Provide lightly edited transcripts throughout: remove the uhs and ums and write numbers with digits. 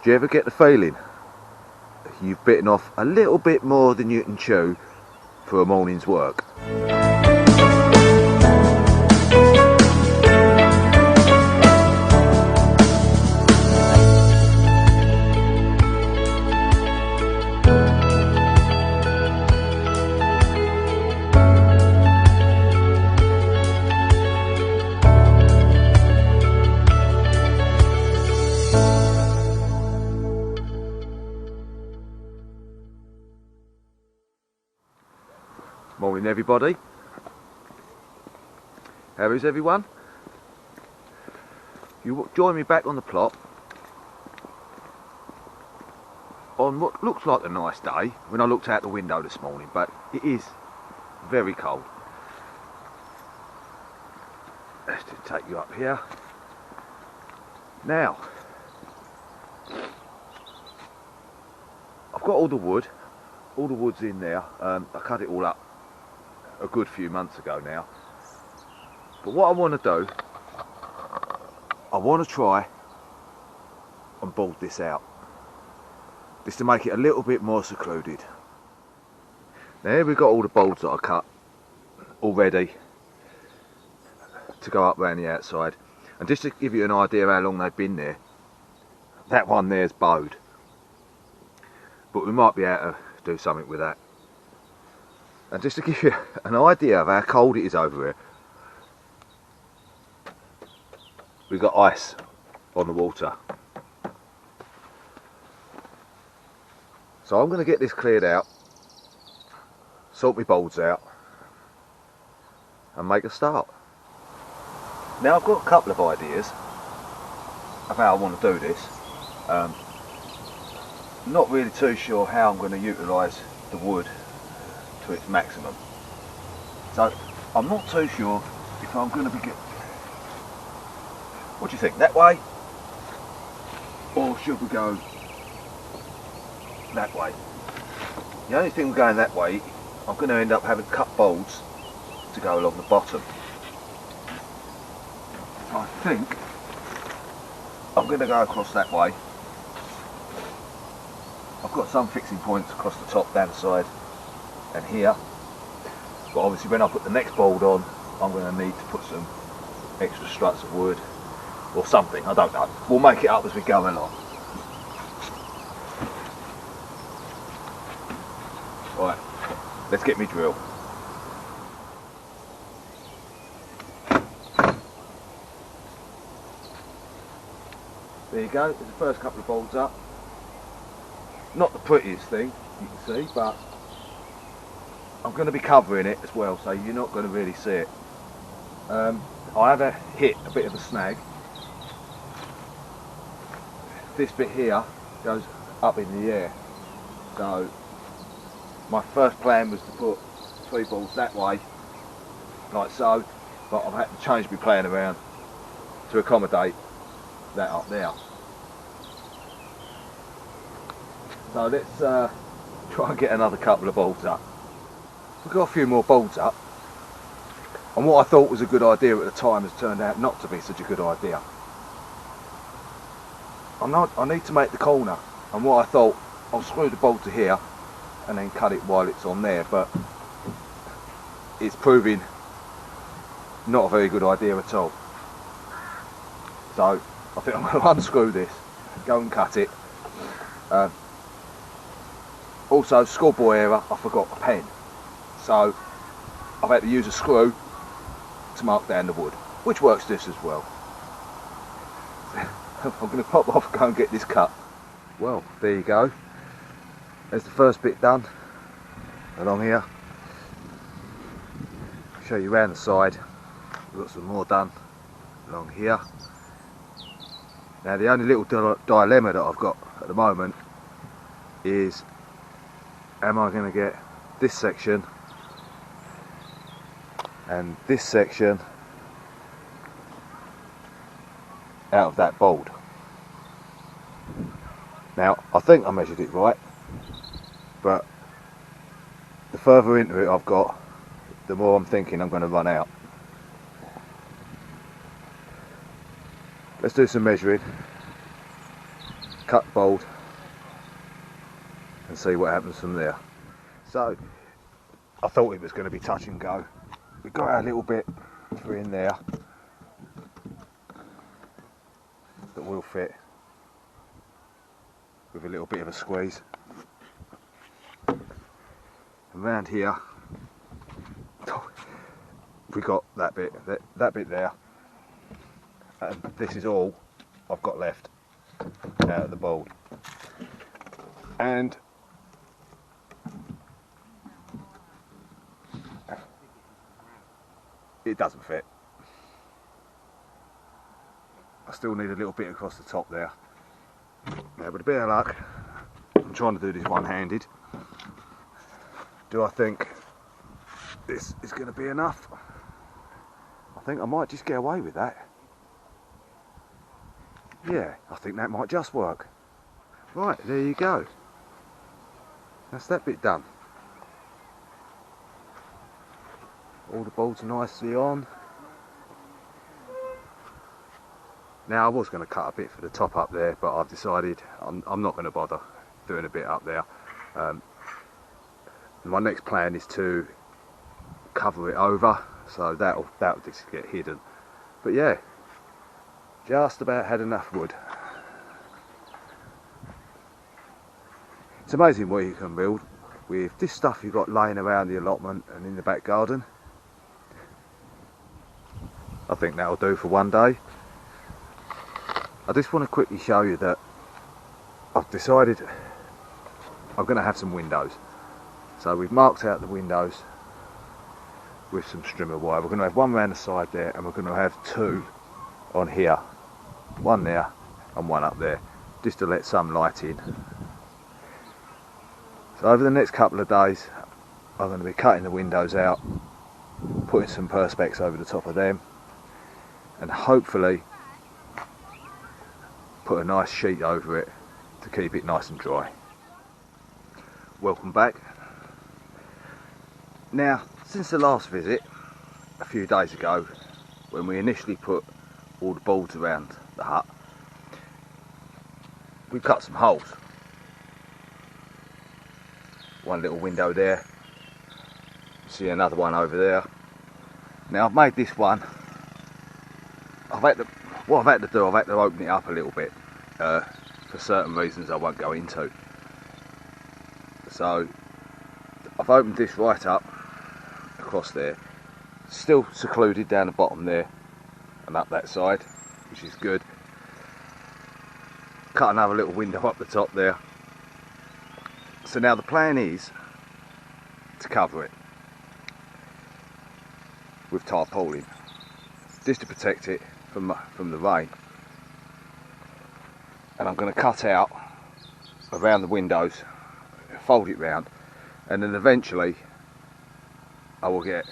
Do you ever get the feeling you've bitten off a little bit more than you can chew for a morning's work? Morning everybody, how is everyone? You join me back on the plot on what looks like a nice day when I looked out the window this morning, but it is very cold. Let's just take you up here. Now, I've got all the wood's in there. I cut it all up a good few months ago now, but what I want to do, I want to try and board this out, just to make it a little bit more secluded. Now here we've got all the boards that I cut all ready to go up around the outside, and just to give you an idea how long they've been there, that one there's bowed, but we might be able to do something with that. And just to give you an idea of how cold it is over here, we've got ice on the water. So I'm going to get this cleared out, sort my bolts out, and make a start. Now I've got a couple of ideas of how I want to do this. Not really too sure how I'm going to utilise the wood to its maximum, so I'm not too sure if I'm going to be good. What do you think, that way, or should we go that way? The only thing going that way, I'm going to end up having cut bolts to go along the bottom. I think I'm going to go across that way. I've got some fixing points across the top, down the side and here, but obviously when I put the next bolt on, I'm going to need to put some extra struts of wood or something, I don't know. We'll make it up as we go along. Right, let's get me drill. There you go, there's the first couple of bolts up. Not the prettiest thing you can see, but I'm going to be covering it as well, so you're not going to really see it. I have hit a bit of a snag. This bit here goes up in the air, so my first plan was to put 3 balls that way, like so, but I've had to change my plan around to accommodate that up there. So let's try and get another couple of bolts up. We've got a few more bolts up, and what I thought was a good idea at the time has turned out not to be such a good idea. I need to make the corner, and what I thought, I'll screw the bolt to here and then cut it while it's on there, but it's proving not a very good idea at all. So I think I'm going to unscrew this, go and cut it. Also, schoolboy error, I forgot a pen, so I've had to use a screw to mark down the wood, which works just as well. I'm going to pop off and go and get this cut. Well, there you go. There's the first bit done along here. Show you around the side. We've got some more done along here. Now the only little dilemma that I've got at the moment is, am I going to get this section and this section out of that bolt? Now I think I measured it right, but the further into it I've got, the more I'm thinking I'm going to run out. Let's do some measuring, cut the bolt and see what happens from there. So I thought it was going to be touch and go. We got our little bit through in there that will fit with a little bit of a squeeze. Around here we got that bit there, and this is all I've got left out of the bolt, and it doesn't fit. I still need a little bit across the top there. Now with a bit of luck, I'm trying to do this one-handed. Do I think this is going to be enough? I think I might just get away with that. Yeah, I think that might just work. Right, there you go. That's that bit done. All the bolts are nicely on. Now I was going to cut a bit for the top up there, but I've decided I'm not going to bother doing a bit up there. My next plan is to cover it over, so that'll just get hidden. But yeah, just about had enough wood. It's amazing what you can build with this stuff you've got laying around the allotment and in the back garden. I think that'll do for one day. I just want to quickly show you that I've decided I'm going to have some windows. So we've marked out the windows with some strimmer wire. We're going to have one around the side there, and we're going to have two on here. One there and one up there, just to let some light in. So over the next couple of days I'm going to be cutting the windows out, putting some perspex over the top of them, and hopefully put a nice sheet over it to keep it nice and dry. Welcome back. Now, since the last visit a few days ago, when we initially put all the boards around the hut, we cut some holes. One little window there, see another one over there. Now I've made this one, what I've had to do, I've had to open it up a little bit for certain reasons I won't go into. So I've opened this right up across there, still secluded down the bottom there and up that side, which is good. Cut another little window up the top there. So now the plan is to cover it with tarpaulin, just to protect it from the rain. And I'm going to cut out around the windows, fold it round, and then eventually I will get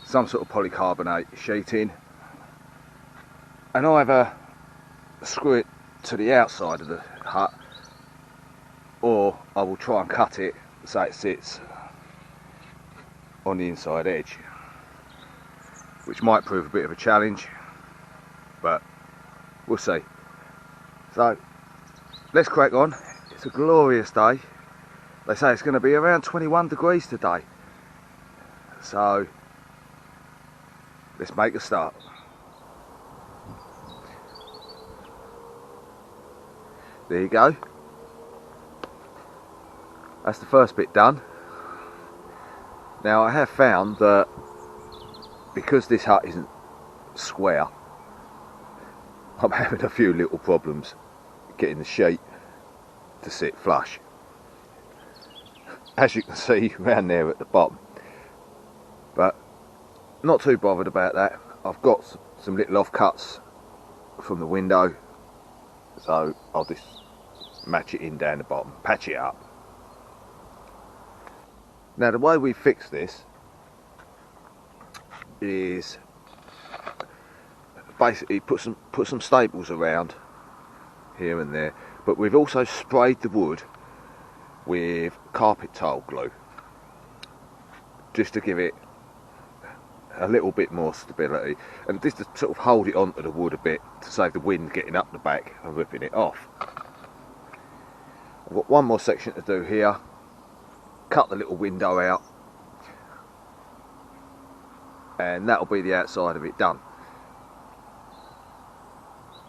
some sort of polycarbonate sheeting and either screw it to the outside of the hut, or I will try and cut it so it sits on the inside edge, which might prove a bit of a challenge, but we'll see. So let's crack on. It's a glorious day. They say it's going to be around 21 degrees today, so let's make a start. There you go. That's the first bit done. Now I have found that because this hut isn't square, I'm having a few little problems getting the sheet to sit flush, as you can see around there at the bottom, but not too bothered about that. I've got some little offcuts from the window, so I'll just match it in down the bottom, patch it up. Now the way we fix this is basically put some staples around here and there, but we've also sprayed the wood with carpet tile glue just to give it a little bit more stability, and just to sort of hold it onto the wood a bit to save the wind getting up the back and ripping it off. I've got one more section to do here. Cut the little window out, and that'll be the outside of it done.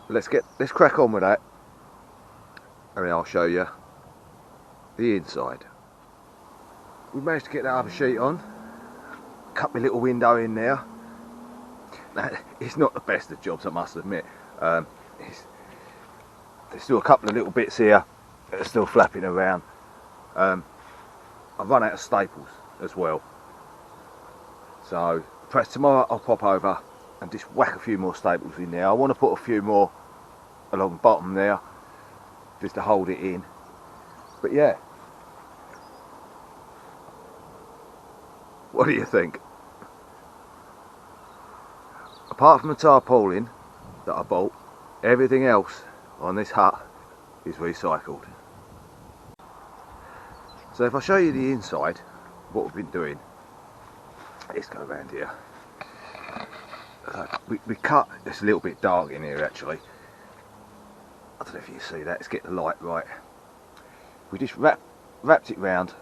Let's crack on with that, and then I'll show you the inside. We managed to get that other sheet on. Cut my little window in there. Now, it's not the best of jobs, I must admit. There's still a couple of little bits here that are still flapping around. I've run out of staples as well, so perhaps tomorrow I'll pop over and just whack a few more staples in there. I want to put a few more along the bottom there just to hold it in. But yeah, what do you think? Apart from the tarpaulin that I bought, everything else on this hut is recycled. So if I show you the inside, what we've been doing, let's go around here. We cut, it's a little bit dark in here actually. I don't know if you can see that, let's get the light right. We just wrapped it round,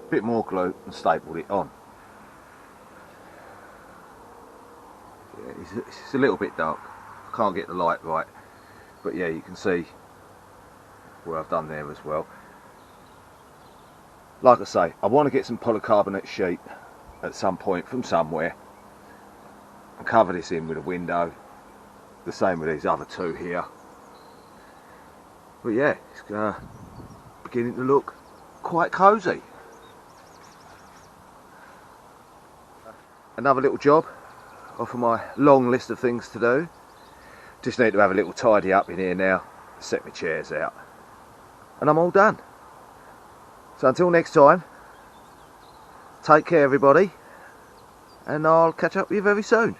a bit more glue and stapled it on. Yeah, it's a little bit dark, can't get the light right, but yeah, you can see what I've done there as well. Like I say, I want to get some polycarbonate sheet at some point from somewhere and cover this in with a window, the same with these other two here. But yeah, it's beginning to look quite cosy. Another little job off of my long list of things to do. Just need to have a little tidy up in here now, set my chairs out, and I'm all done. So until next time, take care everybody, and I'll catch up with you very soon.